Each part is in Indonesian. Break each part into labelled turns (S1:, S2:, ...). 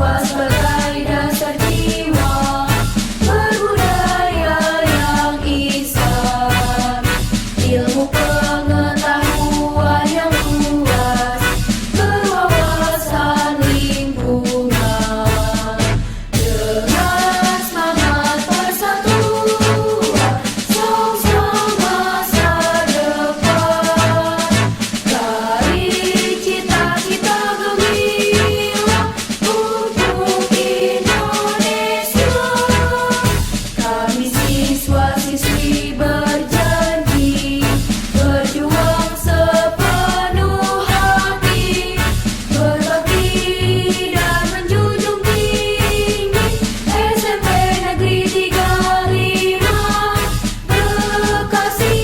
S1: Waspadai dasar jiwa berbudaya yang Islam, ilmu pengetahuan yang luas, berwawasan lingkungan, dengan semangat persatuan, songsong masa depan. Dari cita-cita gemilang untuk Indonesia, kami siswa-siswi berjanji berjuang sepenuh hati, berbakti dan menjunjung tinggi SMP Negeri 35 Bekasi.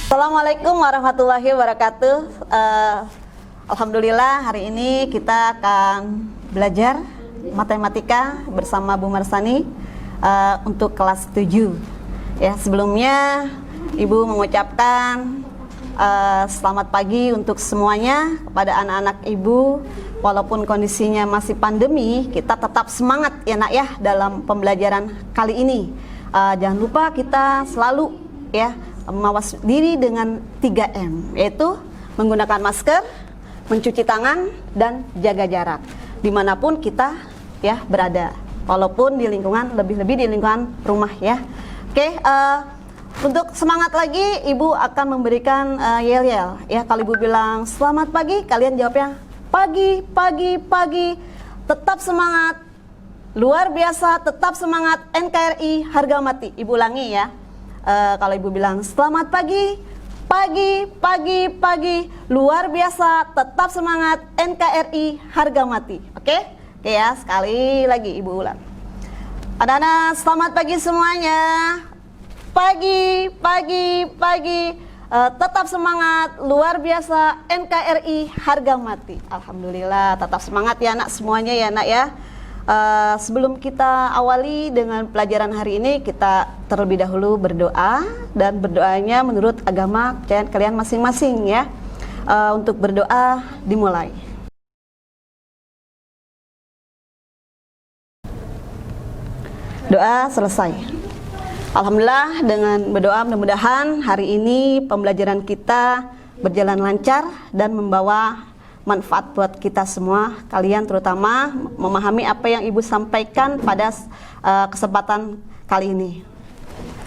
S2: Assalamualaikum warahmatullahi wabarakatuh. Alhamdulillah hari ini kita akan belajar matematika bersama Bu Marsani untuk kelas 7. Ya, sebelumnya Ibu mengucapkan selamat pagi untuk semuanya kepada anak-anak Ibu. Walaupun kondisinya masih pandemi, kita tetap semangat ya nak ya dalam pembelajaran kali ini. Jangan lupa kita selalu ya mawas diri dengan 3M, yaitu menggunakan masker, mencuci tangan, dan jaga jarak dimanapun kita ya berada, walaupun di lingkungan, lebih-lebih di lingkungan rumah ya. Oke, untuk semangat lagi Ibu akan memberikan yel-yel ya. Kalau Ibu bilang selamat pagi, kalian jawabnya pagi, pagi, pagi. Tetap semangat, luar biasa, tetap semangat, NKRI harga mati. Ibu ulangi ya. Kalau Ibu bilang selamat pagi, pagi, pagi, pagi, luar biasa, tetap semangat, NKRI harga mati. Oke? Oke ya, sekali lagi Ibu ulang. Anak-anak selamat pagi semuanya. Pagi, pagi, pagi, tetap semangat, luar biasa, NKRI harga mati. Alhamdulillah, tetap semangat ya anak semuanya ya nak ya. Sebelum kita awali dengan pelajaran hari ini, kita terlebih dahulu berdoa, dan berdoanya menurut agama kalian masing-masing ya. Untuk berdoa dimulai. Doa selesai. Alhamdulillah, dengan berdoa mudah-mudahan hari ini pembelajaran kita berjalan lancar dan membawa manfaat buat kita semua, kalian terutama memahami apa yang Ibu sampaikan pada kesempatan kali ini.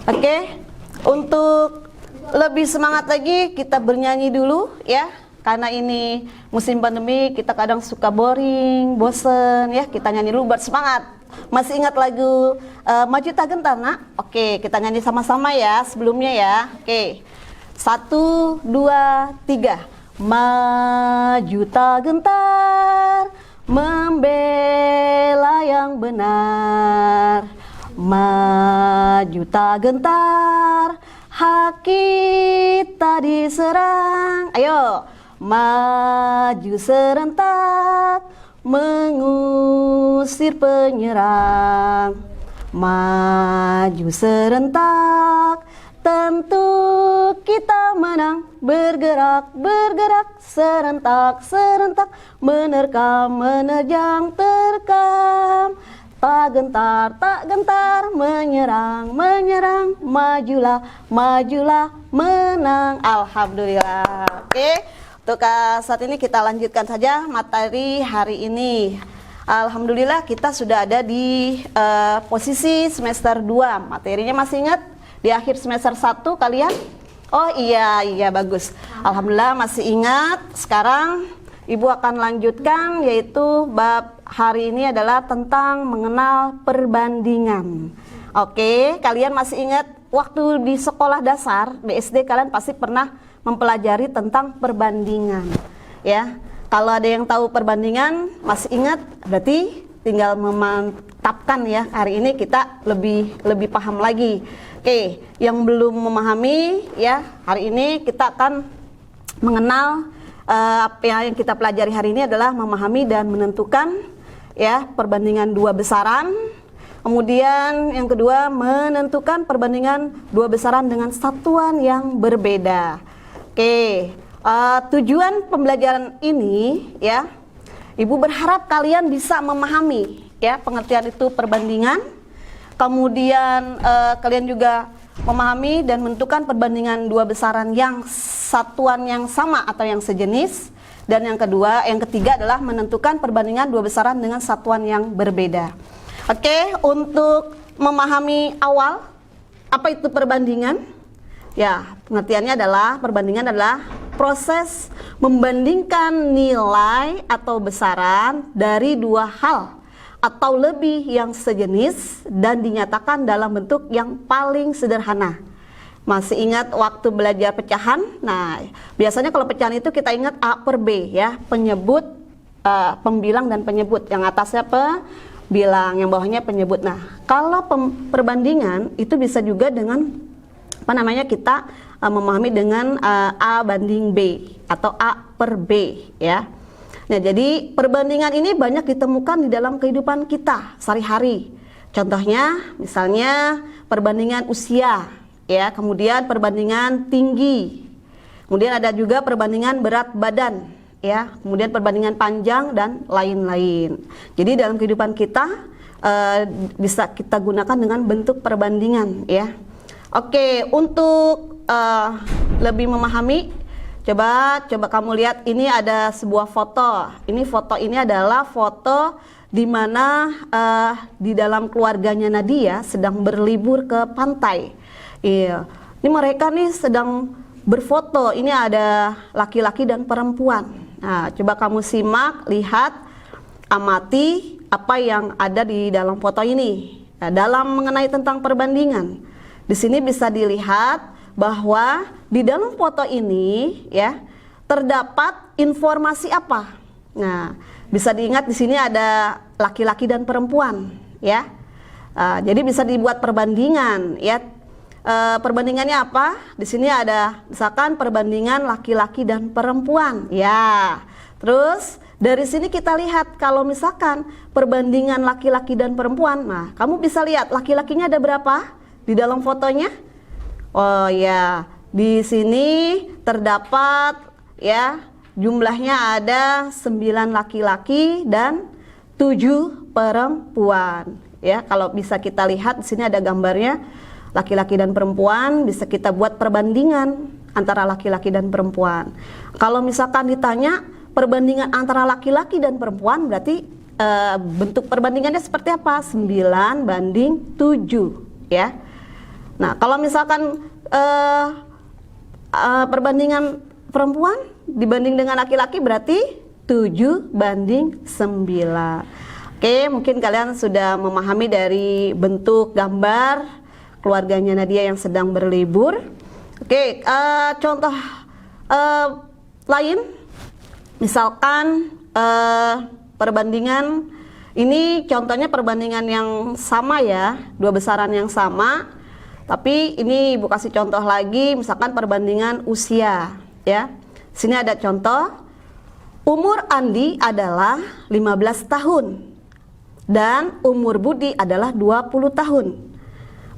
S2: Oke, untuk lebih semangat lagi kita bernyanyi dulu ya, karena ini musim pandemi kita kadang suka boring, bosen ya, kita nyanyi dulu buat semangat. Masih ingat lagu Maju Tak Gentar nak? Oke, kita nyanyi sama-sama ya sebelumnya ya. Oke, 1, 2, 3. Maju tak gentar, membela yang benar. Maju tak gentar, hak kita diserang. Ayo, maju serentak, mengusir penyerang. Maju serentak, tentu kita menang. Bergerak, bergerak, serentak, serentak, menerkam, menerjang, terkam. Tak gentar, tak gentar, menyerang, menyerang, majulah, majulah, menang. Alhamdulillah. Oke, untuk saat ini kita lanjutkan saja materi hari ini. Alhamdulillah kita sudah ada di posisi semester 2. Materinya masih ingat? Di akhir semester 1 kalian? Oh iya, iya bagus. Alhamdulillah masih ingat. Sekarang Ibu akan lanjutkan, yaitu bab hari ini adalah tentang mengenal perbandingan. Oke, kalian masih ingat waktu di sekolah dasar, di SD kalian pasti pernah mempelajari tentang perbandingan. Ya, kalau ada yang tahu perbandingan, masih ingat, berarti tinggal memantapkan ya. Hari ini kita lebih paham lagi. Oke, yang belum memahami ya, hari ini kita akan mengenal apa yang kita pelajari hari ini adalah memahami dan menentukan ya perbandingan dua besaran. Kemudian yang kedua menentukan perbandingan dua besaran dengan satuan yang berbeda. Oke, Tujuan pembelajaran ini ya, Ibu berharap kalian bisa memahami ya pengertian itu perbandingan. Kemudian kalian juga memahami dan menentukan perbandingan dua besaran yang satuan yang sama atau yang sejenis. Dan yang ketiga adalah menentukan perbandingan dua besaran dengan satuan yang berbeda. Oke, untuk memahami awal apa itu perbandingan? Ya, pengertiannya adalah perbandingan adalah proses membandingkan nilai atau besaran dari dua hal atau lebih yang sejenis dan dinyatakan dalam bentuk yang paling sederhana. Masih ingat waktu belajar pecahan? Nah, biasanya kalau pecahan itu kita ingat A per B ya, penyebut, pembilang dan penyebut. Yang atasnya pembilang, yang bawahnya penyebut. Nah, kalau perbandingan itu bisa juga dengan kita memahami dengan A banding B atau A per B ya. Nah, jadi perbandingan ini banyak ditemukan di dalam kehidupan kita sehari-hari. Contohnya misalnya perbandingan usia ya, kemudian perbandingan tinggi. Kemudian ada juga perbandingan berat badan ya, kemudian perbandingan panjang dan lain-lain. Jadi dalam kehidupan kita bisa kita gunakan dengan bentuk perbandingan ya. Oke, untuk lebih memahami, coba kamu lihat ini ada sebuah foto. Foto ini adalah foto di mana di dalam keluarganya Nadia sedang berlibur ke pantai. Iya, ini mereka nih sedang berfoto. Ini ada laki-laki dan perempuan. Nah, coba kamu simak, lihat, amati apa yang ada di dalam foto ini. Nah, dalam mengenai tentang perbandingan. Di sini bisa dilihat bahwa di dalam foto ini ya terdapat informasi apa. Nah, bisa diingat di sini ada laki-laki dan perempuan ya. Jadi bisa dibuat perbandingan ya. Perbandingannya apa? Di sini ada misalkan perbandingan laki-laki dan perempuan ya. Terus dari sini kita lihat kalau misalkan perbandingan laki-laki dan perempuan. Nah, kamu bisa lihat laki-lakinya ada berapa di dalam fotonya? Oh ya, di sini terdapat ya jumlahnya ada 9 laki-laki dan 7 perempuan. Ya, kalau bisa kita lihat di sini ada gambarnya laki-laki dan perempuan, bisa kita buat perbandingan antara laki-laki dan perempuan. Kalau misalkan ditanya perbandingan antara laki-laki dan perempuan, berarti bentuk perbandingannya seperti apa? 9 banding 7 ya. Nah, kalau misalkan perbandingan perempuan dibanding dengan laki-laki berarti 7 banding 9. Oke, mungkin kalian sudah memahami dari bentuk gambar keluarganya Nadia yang sedang berlibur. Oke, contoh lain, misalkan perbandingan ini contohnya perbandingan yang sama ya, dua besaran yang sama. Tapi ini Ibu kasih contoh lagi, misalkan perbandingan usia ya. Sini ada contoh, umur Andi adalah 15 tahun dan umur Budi adalah 20 tahun.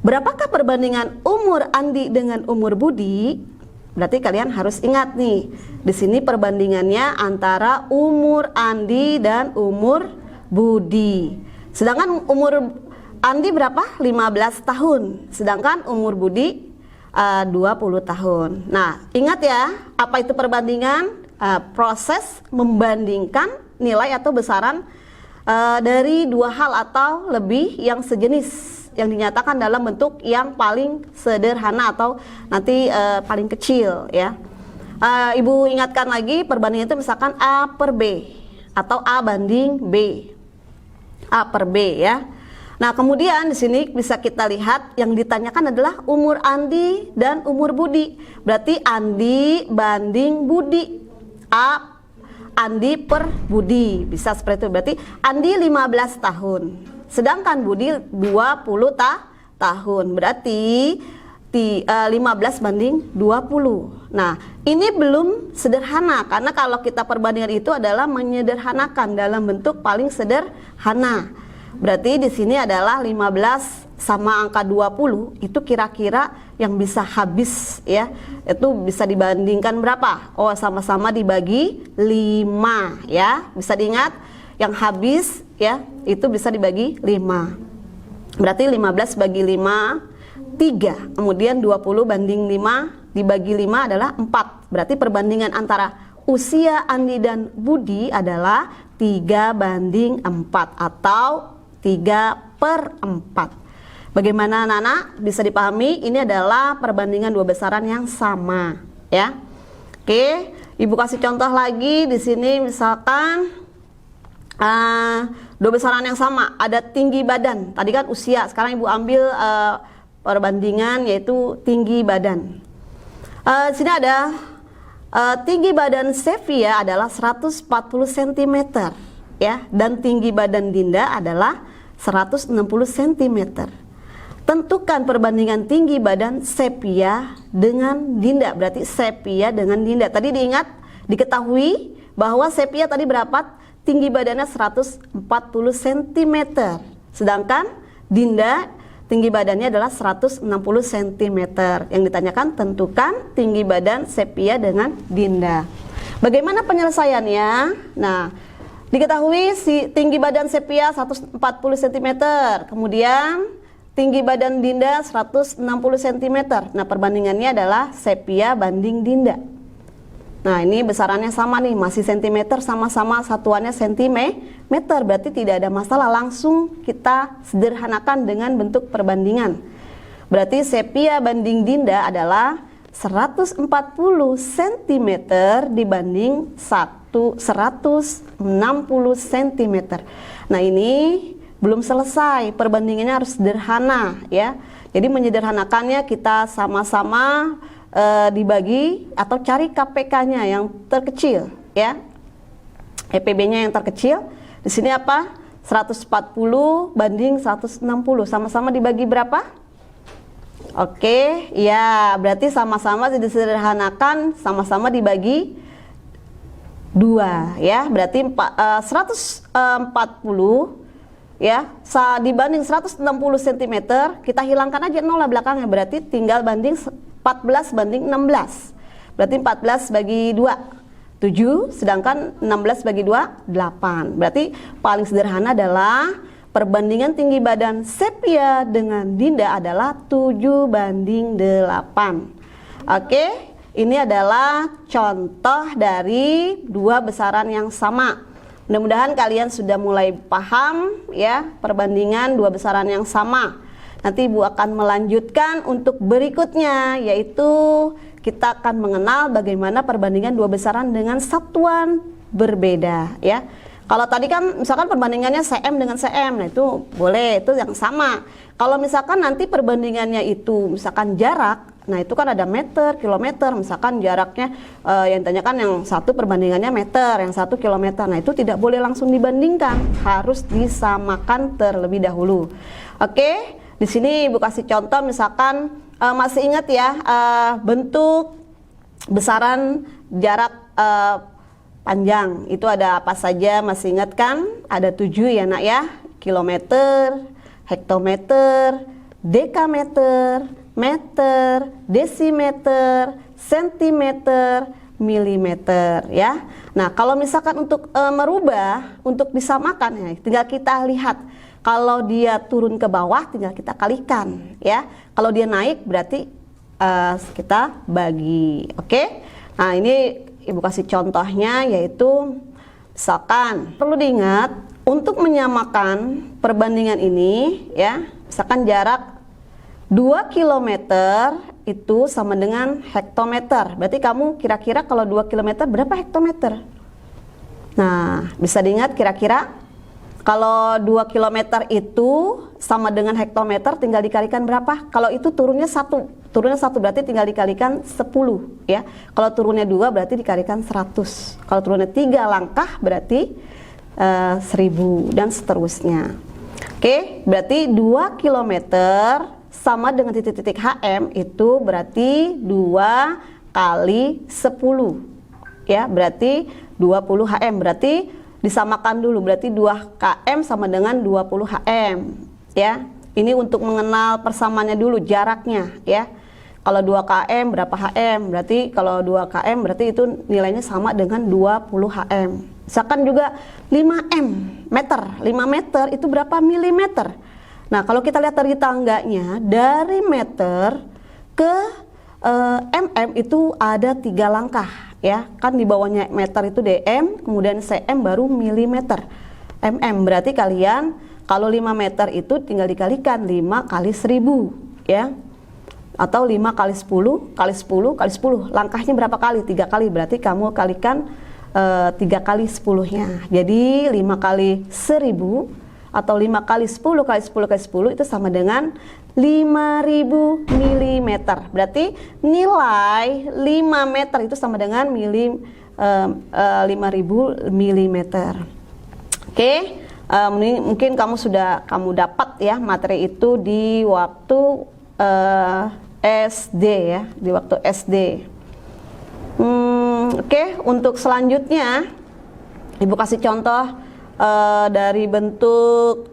S2: Berapakah perbandingan umur Andi dengan umur Budi? Berarti kalian harus ingat nih, di sini perbandingannya antara umur Andi dan umur Budi. Sedangkan umur Andi berapa? 15 tahun. Sedangkan umur Budi 20 tahun. Nah, ingat ya, apa itu perbandingan? Proses membandingkan nilai atau besaran dari dua hal atau lebih yang sejenis, yang dinyatakan dalam bentuk yang paling sederhana atau nanti paling kecil ya. Ibu ingatkan lagi, perbandingan itu misalkan A per B atau A banding B. A per B ya. Nah, kemudian di sini bisa kita lihat yang ditanyakan adalah umur Andi dan umur Budi. Berarti Andi banding Budi. A Andi per Budi. Bisa seperti itu. Berarti Andi 15 tahun. Sedangkan Budi 20 tahun. Berarti 15 banding 20. Nah, ini belum sederhana karena kalau kita perbandingan itu adalah menyederhanakan dalam bentuk paling sederhana. Berarti di sini adalah 15 sama angka 20 itu kira-kira yang bisa habis ya, itu bisa dibandingkan berapa? Oh, sama-sama dibagi 5 ya. Bisa diingat, yang habis ya itu bisa dibagi 5. Berarti 15 bagi 5 3. Kemudian 20 banding 5 dibagi 5 adalah 4. Berarti perbandingan antara usia Andi dan Budi adalah 3 banding 4 atau 3/4. Bagaimana anak-anak? Bisa dipahami? Ini adalah perbandingan dua besaran yang sama, ya. Oke, Ibu kasih contoh lagi di sini, misalkan dua besaran yang sama, ada tinggi badan. Tadi kan usia, sekarang Ibu ambil perbandingan yaitu tinggi badan. Di sini ada tinggi badan Sevia adalah 140 cm, ya, dan tinggi badan Dinda adalah 160 cm. Tentukan perbandingan tinggi badan Sepia dengan Dinda. Berarti Sepia dengan Dinda. Tadi diingat, diketahui bahwa Sepia tadi berapa? Tinggi badannya 140 cm. Sedangkan Dinda tinggi badannya adalah 160 cm. Yang ditanyakan, tentukan tinggi badan Sepia dengan Dinda. Bagaimana penyelesaiannya? Nah, diketahui si tinggi badan Sepia 140 cm. Kemudian tinggi badan Dinda 160 cm. Nah, perbandingannya adalah Sepia banding Dinda. Nah, ini besarannya sama nih, masih cm, sama-sama satuannya cm. Berarti tidak ada masalah, langsung kita sederhanakan dengan bentuk perbandingan. Berarti Sepia banding Dinda adalah 140 cm dibanding 160 cm. Nah, ini belum selesai, perbandingannya harus sederhana ya. Jadi menyederhanakannya kita sama-sama dibagi atau cari KPK-nya yang terkecil ya. EPB-nya yang terkecil. Di sini apa? 140 banding 160. Sama-sama dibagi berapa? Oke, ya, berarti sama-sama disederhanakan, sama-sama dibagi 2 ya. Berarti 140 ya, dibanding 160 cm, kita hilangkan aja 0 lah belakangnya, berarti tinggal banding 14 banding 16. Berarti 14 bagi 2 7, sedangkan 16 bagi 2 8. Berarti paling sederhana adalah perbandingan tinggi badan Sepia dengan Dinda adalah 7 banding 8. Oke, ini adalah contoh dari dua besaran yang sama. Mudah-mudahan kalian sudah mulai paham ya perbandingan dua besaran yang sama. Nanti Ibu akan melanjutkan untuk berikutnya, yaitu kita akan mengenal bagaimana perbandingan dua besaran dengan satuan berbeda ya. Kalau tadi kan misalkan perbandingannya cm dengan cm, nah itu boleh, itu yang sama. Kalau misalkan nanti perbandingannya itu misalkan jarak, nah itu kan ada meter, kilometer. Misalkan jaraknya yang ditanyakan yang satu perbandingannya meter, yang satu kilometer. Nah itu tidak boleh langsung dibandingkan, harus disamakan terlebih dahulu. Oke, di sini Ibu kasih contoh, misalkan masih ingat ya bentuk besaran jarak panjang itu ada apa saja, masih ingat kan? Ada 7 ya nak ya, kilometer, hektometer, dekameter, meter, desimeter, sentimeter, milimeter ya. Nah, kalau misalkan untuk merubah, untuk disamakan ya, tinggal kita lihat. Kalau dia turun ke bawah tinggal kita kalikan ya. Kalau dia naik berarti kita bagi. Oke? Nah, ini Ibu kasih contohnya, yaitu misalkan perlu diingat untuk menyamakan perbandingan ini ya, misalkan jarak 2 km itu sama dengan hektometer. Berarti kamu kira-kira kalau 2 km berapa hektometer? Nah, bisa diingat kira-kira kalau 2 km itu sama dengan hektometer tinggal dikalikan berapa? Kalau itu turunnya 1 berarti tinggal dikalikan 10 ya. Kalau turunnya 2 berarti dikalikan 100. Kalau turunnya 3 langkah berarti 1000 dan seterusnya. Oke, berarti 2 km sama dengan titik-titik HM itu berarti 2 kali 10 ya, berarti 20 HM. Berarti disamakan dulu, berarti 2 km sama dengan 20 HM ya. Ini untuk mengenal persamaannya dulu, jaraknya ya. Kalau 2 km berapa HM? Berarti kalau 2 km berarti itu nilainya sama dengan 20 HM. Misalkan juga 5 meter. 5 meter itu berapa milimeter? Nah, kalau kita lihat dari tangganya, dari meter ke mm itu ada 3 langkah ya. Kan di bawahnya meter itu dm, kemudian cm baru milimeter. Mm berarti kalian kalau 5 meter itu tinggal dikalikan 5 kali 1000 ya. Atau 5 kali 10 kali 10 kali 10. Langkahnya berapa kali? 3 kali. Berarti kamu kalikan 3 kali 10-nya. Jadi 5 kali 1000 atau 5 kali 10 kali 10 kali 10 itu sama dengan 5000 mm. Berarti nilai 5 meter itu sama dengan 5000 mm. Oke, mungkin kamu dapat ya materi itu di waktu SD ya, di waktu SD. Oke, untuk selanjutnya Ibu kasih contoh dari bentuk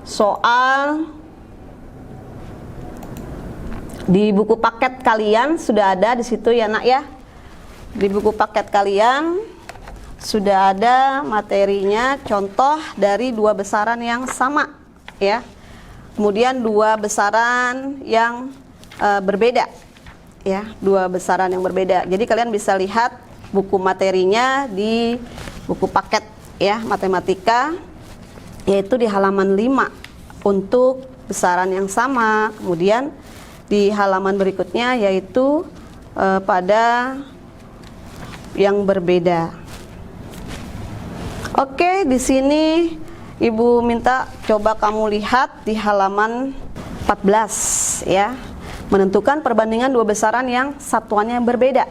S2: soal di buku paket kalian sudah ada di situ ya nak ya. Di buku paket kalian sudah ada materinya, contoh dari 2 besaran yang sama ya. Kemudian 2 besaran yang berbeda ya, 2 besaran yang berbeda. Jadi kalian bisa lihat buku materinya di buku paket ya matematika, yaitu di halaman 5 untuk besaran yang sama. Kemudian di halaman berikutnya yaitu pada yang berbeda. Oke, di sini Ibu minta coba kamu lihat di halaman 14 ya. Menentukan perbandingan 2 besaran yang satuannya berbeda.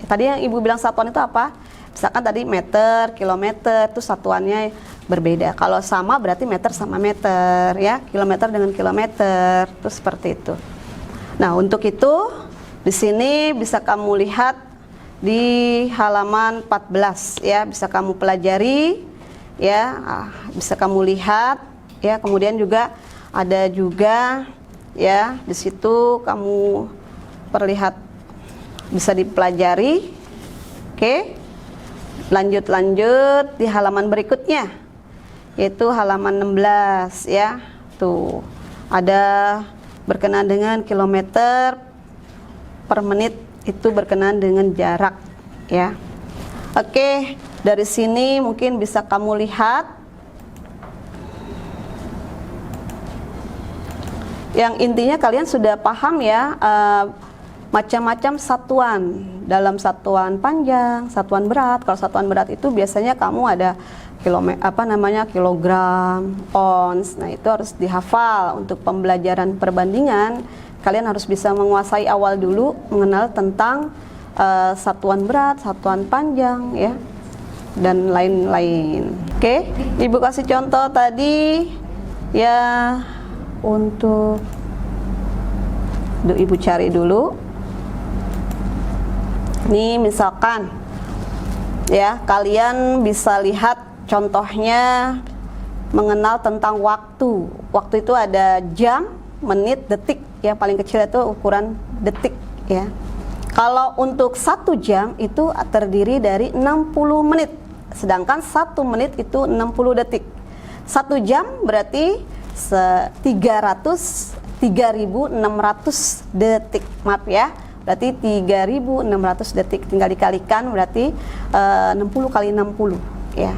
S2: Tadi yang Ibu bilang satuan itu apa? Misalkan tadi meter, kilometer itu satuannya berbeda. Kalau sama berarti meter sama meter ya, kilometer dengan kilometer. Itu seperti itu. Nah, untuk itu di sini bisa kamu lihat di halaman 14 ya, bisa kamu pelajari ya, bisa kamu lihat ya. Kemudian juga ada juga ya, di situ kamu perlihat, bisa dipelajari. Oke, lanjut di halaman berikutnya yaitu halaman 16 ya. Tuh ada berkenaan dengan kilometer per menit, itu berkenaan dengan jarak ya. Oke, dari sini mungkin bisa kamu lihat yang intinya kalian sudah paham ya, macam-macam satuan. Dalam satuan panjang, satuan berat. Kalau satuan berat itu biasanya kamu ada kilogram, ons. Nah, itu harus dihafal. Untuk pembelajaran perbandingan, kalian harus bisa menguasai awal dulu, mengenal tentang satuan berat, satuan panjang ya, dan lain-lain. Oke, Ibu kasih contoh tadi ya. Untuk Ibu cari dulu. Nih misalkan ya, kalian bisa lihat contohnya mengenal tentang waktu. Waktu itu ada jam, menit, detik. Yang paling kecil itu ukuran detik ya. Kalau untuk 1 jam itu terdiri dari 60 menit. Sedangkan 1 menit itu 60 detik. 1 jam berarti 3600 detik. Maaf ya. Berarti 3600 detik. Tinggal dikalikan, berarti 60 kali 60 ya.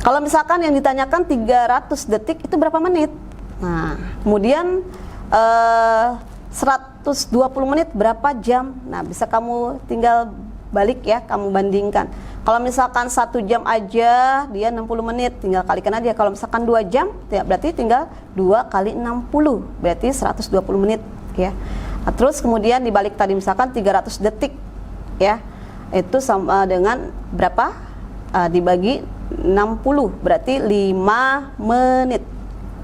S2: Kalau misalkan yang ditanyakan 300 detik itu berapa menit? Nah, kemudian 120 menit berapa jam? Nah, bisa kamu tinggal balik ya, kamu bandingkan. Kalau misalkan 1 jam aja dia 60 menit, tinggal kalikan aja. Kalau misalkan 2 jam, ya berarti tinggal 2 kali 60, berarti 120 menit ya. Nah, terus kemudian dibalik tadi misalkan 300 detik ya, itu sama dengan berapa? Dibagi 60, berarti 5 menit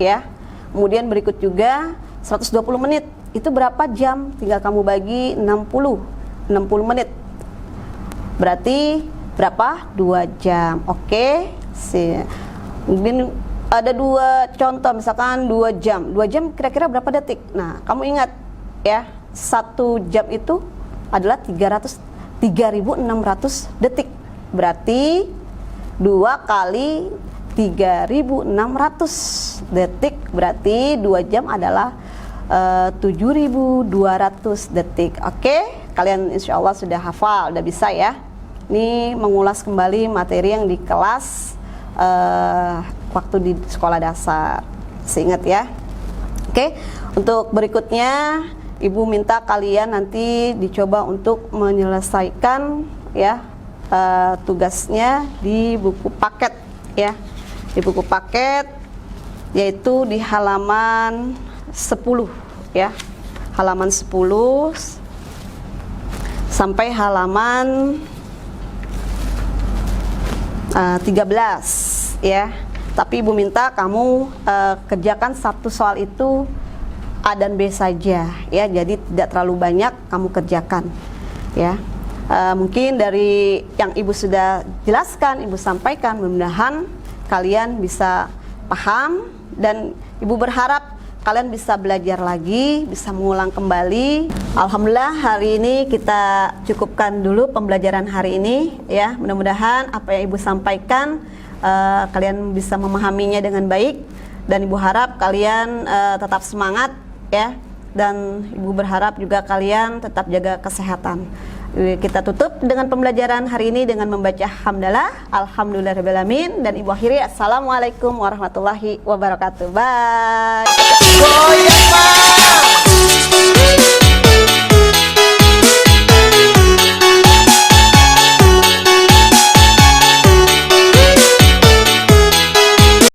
S2: ya. Kemudian berikut juga 120 menit, itu berapa jam? Tinggal kamu bagi 60 menit, berarti berapa? 2 jam. Oke, mungkin ada 2 contoh, misalkan 2 jam. 2 jam kira-kira berapa detik? Nah, kamu ingat ya, 1 jam itu adalah 3.600 detik. Berarti 2 kali 3.600 detik, berarti 2 jam adalah 7.200 detik. Oke, kalian insya Allah sudah hafal, udah bisa ya. Ini mengulas kembali materi yang di kelas waktu di sekolah dasar. Seingat ya. Oke, untuk berikutnya Ibu minta kalian nanti dicoba untuk menyelesaikan ya tugasnya di buku paket ya. Di buku paket yaitu di halaman 10 ya. Halaman 10 sampai halaman 13 ya. Tapi Ibu minta kamu kerjakan satu soal itu A dan B saja ya. Jadi tidak terlalu banyak kamu kerjakan ya. Mungkin dari yang Ibu sudah jelaskan, Ibu sampaikan, mudah-mudahan kalian bisa paham dan Ibu berharap kalian bisa belajar lagi, bisa mengulang kembali. Alhamdulillah hari ini kita cukupkan dulu pembelajaran hari ini ya. Mudah-mudahan apa yang Ibu sampaikan kalian bisa memahaminya dengan baik dan Ibu harap kalian tetap semangat ya. Dan Ibu berharap juga kalian tetap jaga kesehatan. Kita tutup dengan pembelajaran hari ini dengan membaca hamdalah, alhamdulillahirrahmanirrahim, dan Ibu akhiri assalamualaikum warahmatullahi wabarakatuh. Bye.